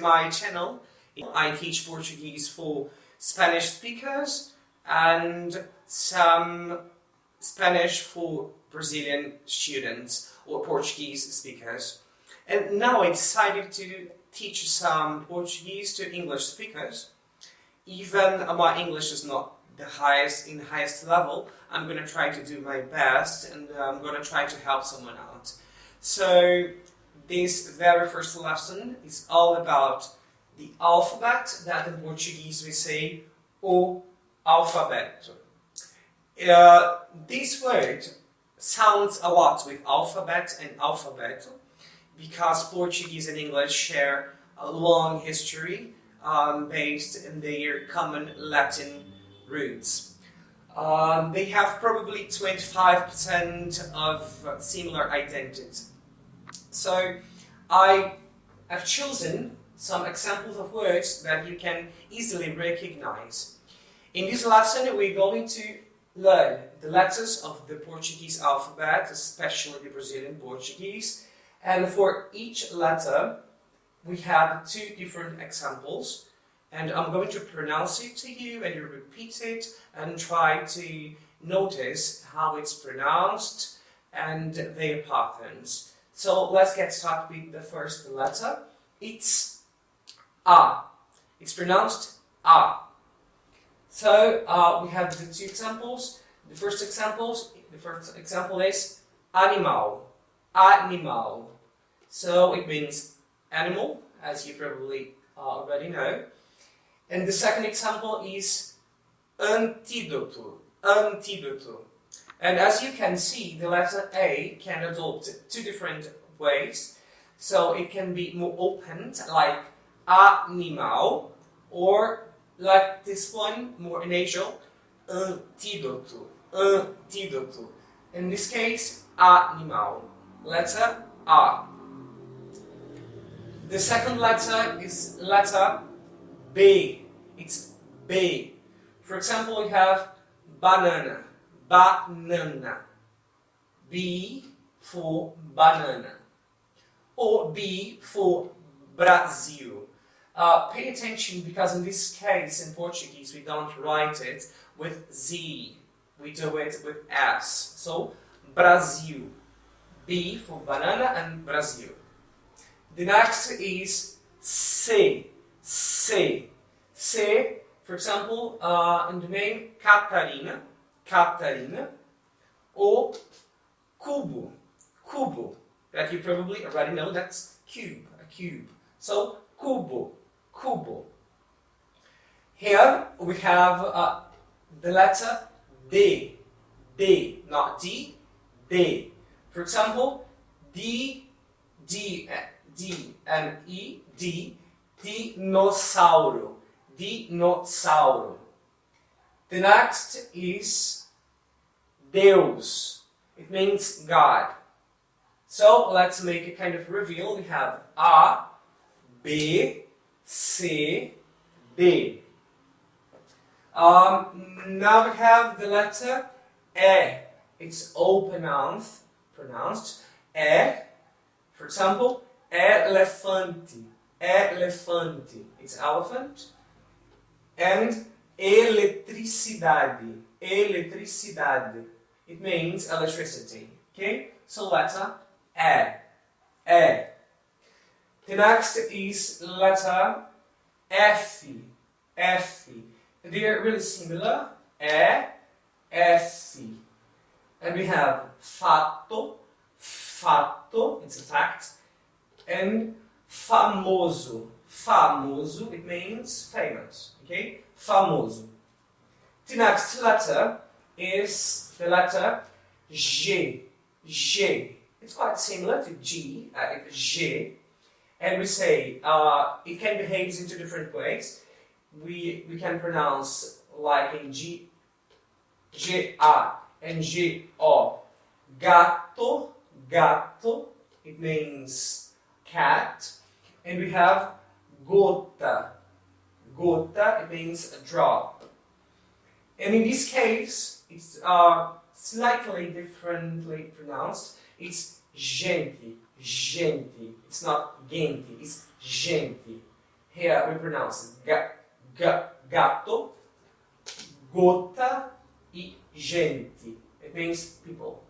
to my channel. I teach Portuguese for Spanish speakers and some Spanish for Brazilian students or Portuguese speakers. And now I decided to teach some Portuguese to English speakers. Even my English is not the highest level, I'm going to try to do my best and I'm going to try to help someone out. So this very first lesson is all about the alphabet, that in Portuguese we say o alfabeto. This word sounds a lot with alphabet and alfabeto because Portuguese and English share a long history based in their common Latin roots. They have probably 25% of similar identity. So I have chosen some examples of words that you can easily recognize. In this lesson we're going to learn the letters of the Portuguese alphabet, especially the Brazilian Portuguese, and for each letter we have two different examples. And I'm going to pronounce it to you and you repeat it and try to notice how it's pronounced and their patterns. So let's get started with the first letter. It's A. It's pronounced A. So we have the two examples. The first example is animal. Animal. So it means animal, as you probably already know. And the second example is antídoto, antídoto. And as you can see, the letter A can adopt two different ways. So it can be more opened, like animal, or like this one, more nasal, antídoto, antídoto. In this case, animal, letter A. The second letter is letter B. It's B. For example, we have banana, banana. B for banana. Or B for Brazil. Pay attention because in this case, in Portuguese, we don't write it with Z. We do it with S. So, Brazil. B for banana and Brazil. The next is C. C. C, for example, in the name Catarina, Catarina, or cubo, cubo, that you probably already know, that's cube, a cube. So, cubo, cubo. Here we have the letter D, D, not D, D. For example, D, D, D, and E, D, dinossauro, dinossauro. The next is Deus. It means God. So let's make a kind of reveal. We have A, B, C, D. Now we have the letter E. It's O pronounced E. For example, elefante. Elefante, it's elephant. And eletricidade, eletricidade, it means electricity. Okay, so letter E, E. The next is letter F, F. They are really similar, E, F. And we have fato, fato, it's a fact, and famoso, famoso, it means famous, okay? Famoso. The next letter is the letter G, G. It's quite similar to G, G. And we say, it can behave in two different ways. We can pronounce like in G, G-A and G-O. Gato, gato, it means cat. And we have gota. Gota, it means a drop. And in this case, it's slightly differently pronounced. It's gente, gente. It's not gente, it's gente. Here we pronounce gato, gota e gente. It means people.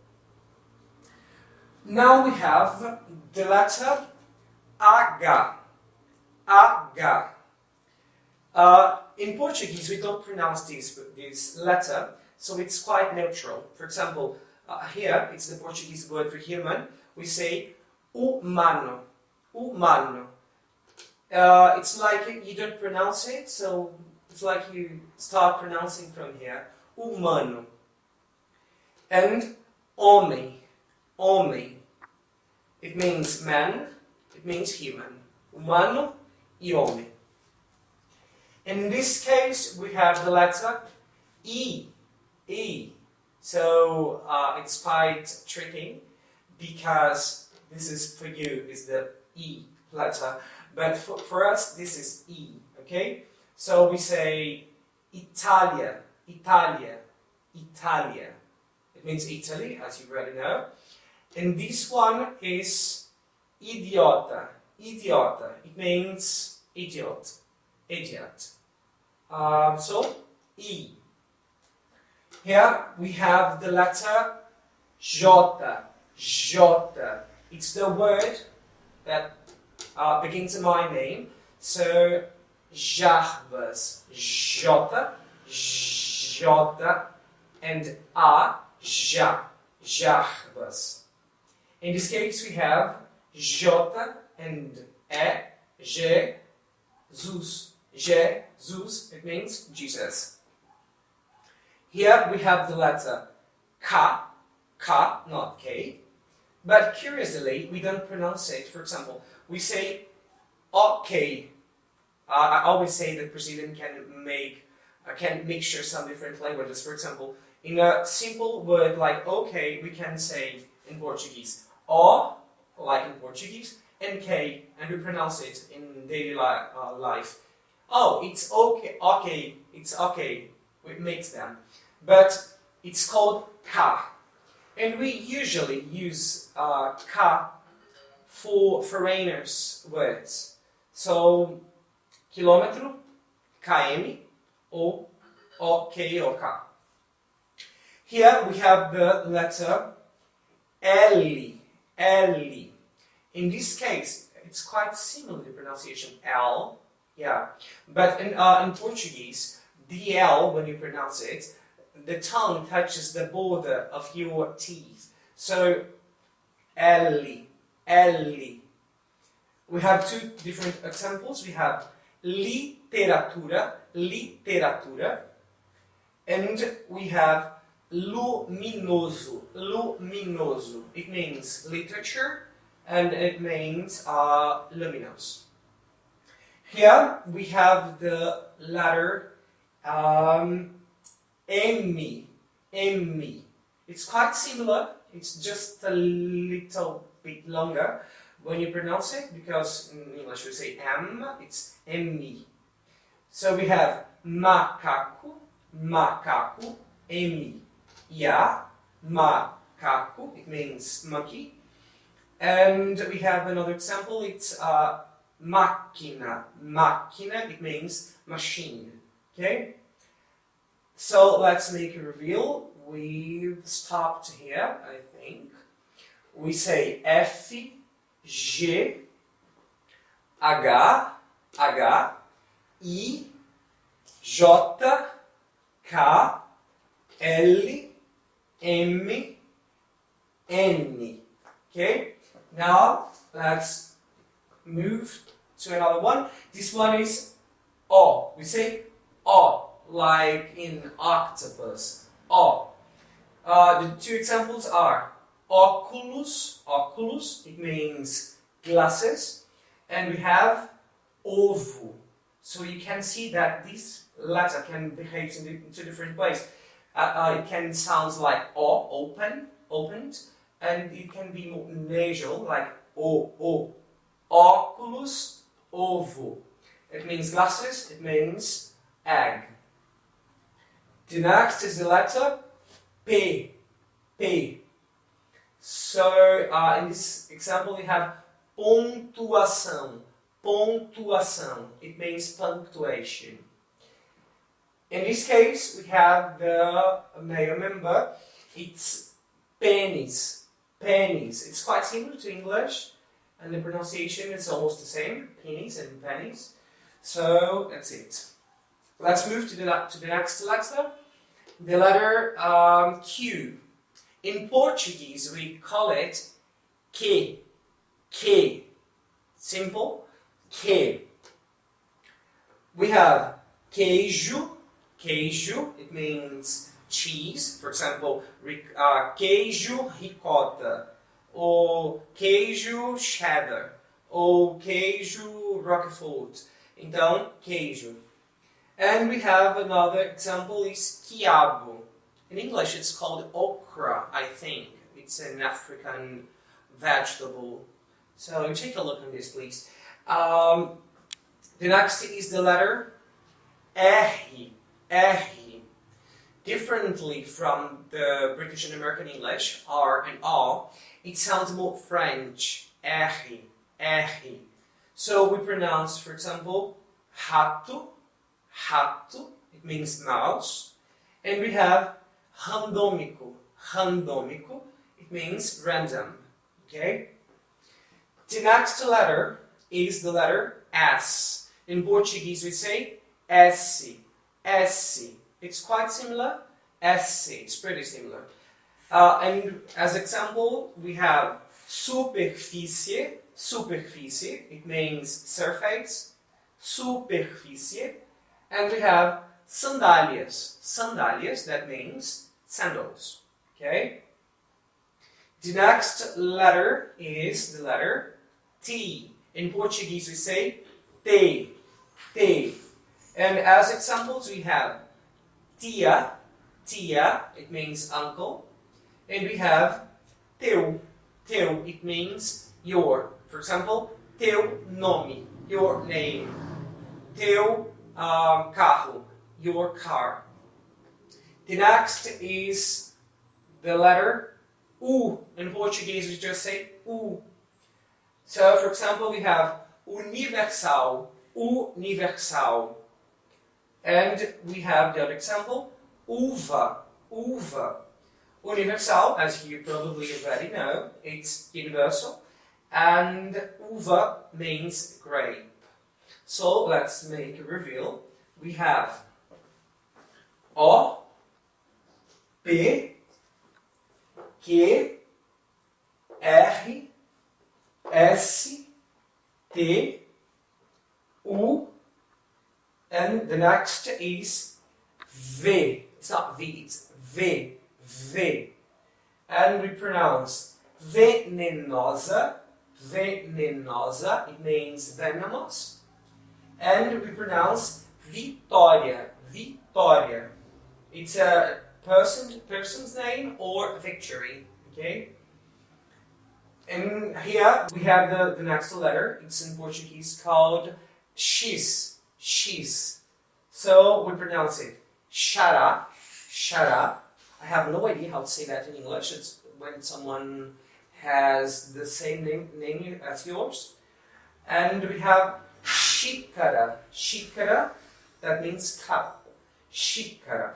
Now we have the letter H. H. In Portuguese, we don't pronounce this letter, so it's quite neutral. For example, here it's the Portuguese word for human. We say humano, humano. It's like you don't pronounce it, so it's like you start pronouncing from here. Humano. And homem, homem. It means man, it means human. Humano e homem. And in this case, we have the letter E. E. So it's quite tricky because this is for you is the E letter, but for us this is E. Okay. So we say Italia, Italia, Italia. It means Italy, as you already know. And this one is idiota, idiota. It means idiot, idiot. So, E. Here we have the letter J, J. It's the word that begins in my name. So, Jarbas, J, J, and A, Ja, Jarbas. In this case, we have J and E, Jesus. Jesus, it means Jesus. Here we have the letter K, K, not K. But curiously, we don't pronounce it. For example, we say OK. I always say that Brazilian can mixture some different languages. For example, in a simple word like OK, we can say in Portuguese O, like in Portuguese, and K, and we pronounce it in daily life. Oh, it's okay, okay, it's okay. We mix them. But it's called K. And we usually use K for foreigners words. So, quilômetro, km, or OK or K. Here we have the letter L, L. In this case, it's quite similar to pronunciation L. Yeah, but in Portuguese, the L, when you pronounce it, the tongue touches the border of your teeth. So, L, L. We have two different examples. We have literatura, literatura, and we have luminoso, luminoso. It means literature, and it means luminous. Here we have the letter M, M. It's quite similar, it's just a little bit longer when you pronounce it, because in English we say M, it's M. So we have macaco, macaco, M. Ya, macaco, it means monkey. And we have another example, it's Máquina, máquina, it means machine. Okay? So let's make a reveal. We've stopped here, I think. We say F, G, H, H, I, J, K, L, M, N. Okay? Now let's move to another one. This one is O. We say O, like in octopus. O. The two examples are óculos, óculos, it means glasses, and we have ovo. So you can see that this letter can behave in two different ways. It can sound like O, open, opened, and it can be more nasal, like O. Óculos, ovo. It means glasses, it means egg. The next is the letter P. P. So in this example we have pontuação. pontuação. It means punctuation. In this case, we have the male member. It's penis. Penis. It's quite similar to English, and the pronunciation is almost the same. Penis and penis. So that's it. Let's move to the next letter. The letter Q. In Portuguese, we call it que. Que. Simple. Que. We have queijo. Queijo. It means cheese. For example, queijo ricota, ou queijo cheddar, ou queijo roquefort. Então, queijo. And we have another example is quiabo. In English, it's called okra, I think. It's an African vegetable. So take a look at this, please. The next is the letter R. R. Differently from the British and American English, R and R, it sounds more French. R. R. So we pronounce, for example, rato. Rato. It means mouse. And we have randômico. Randômico. It means random. Okay? The next letter is the letter S. In Portuguese we say S. S. It's quite similar. S. It's pretty similar. And as example, we have superfície. Superfície. It means surface. Superfície. And we have sandálias. Sandálias, that means sandals. Okay? The next letter is the letter T. In Portuguese we say te. Te. And as examples we have tia. Tia, it means uncle. And we have teu. Teu, it means your. For example, teu nome, your name. Teu carro, your car. The next is the letter U. In Portuguese we just say U. So for example we have universal, universal. And we have the other example, uva, uva. Universal, as you probably already know, it's universal. And uva means grape. So let's make a reveal. We have O, P, Q, R, S, T, U, and the next is V. It's not V, it's V. V. And we pronounce venenosa. Venenosa, it means venomous. And we pronounce Vitória. Vitória. It's a person's name or victory. Okay? And here we have the next letter. It's in Portuguese called X. X. So we pronounce it xará. Xará. I have no idea how to say that in English. It's when someone has the same name as yours. And we have xícara. Xícara, that means cup. Xícara.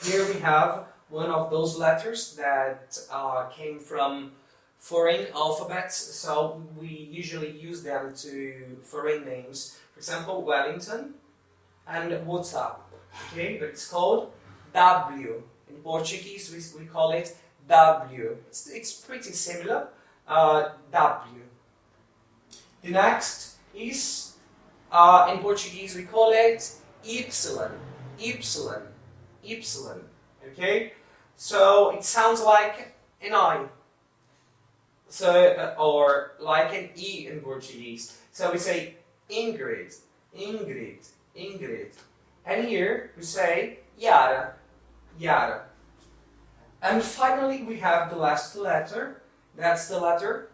Here we have one of those letters that came from foreign alphabets, so we usually use them to foreign names. For example, Wellington and WhatsApp. Okay, but it's called W. In Portuguese, we call it W. It's pretty similar. W. The next is, in Portuguese, we call it Y. Y. Y. Okay? So it sounds like an I. So, or like an E in Portuguese. So we say Ingrid, Ingrid, Ingrid. And here we say Yara, Yara. And finally we have the last letter. That's the letter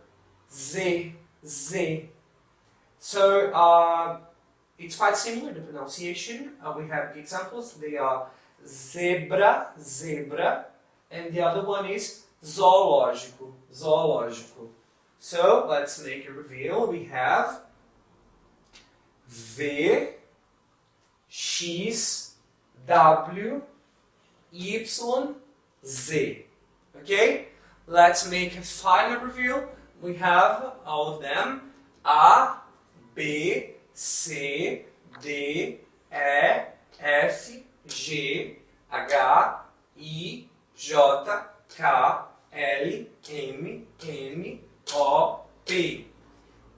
Z, Z. So it's quite similar, the pronunciation. We have the examples. They are zebra, zebra. And the other one is zoológico, zoológico. So let's make a reveal. We have V, X, W, Y, Z. Okay? Let's make a final review. We have all of them. A, B, C, D, E, F, G, H, I, J, K, L, M, N, O, P,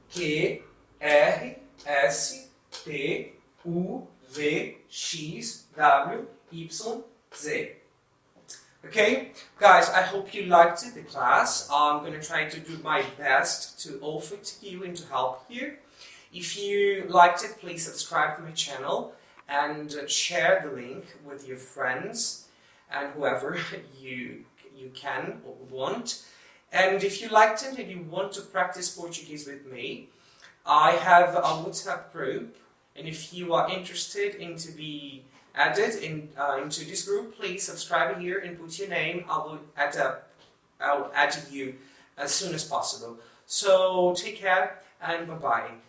Q, R, S, T, U, V, X, W, Y, Z. Okay, guys, I hope you liked the class. I'm going to try to do my best to offer to you and to help you. If you liked it, please subscribe to my channel and share the link with your friends and whoever you can or want. And if you liked it and you want to practice Portuguese with me, I have a WhatsApp group, and if you are interested in to be added into this group, please subscribe here and put your name. I'll add you as soon as possible. So take care and bye-bye.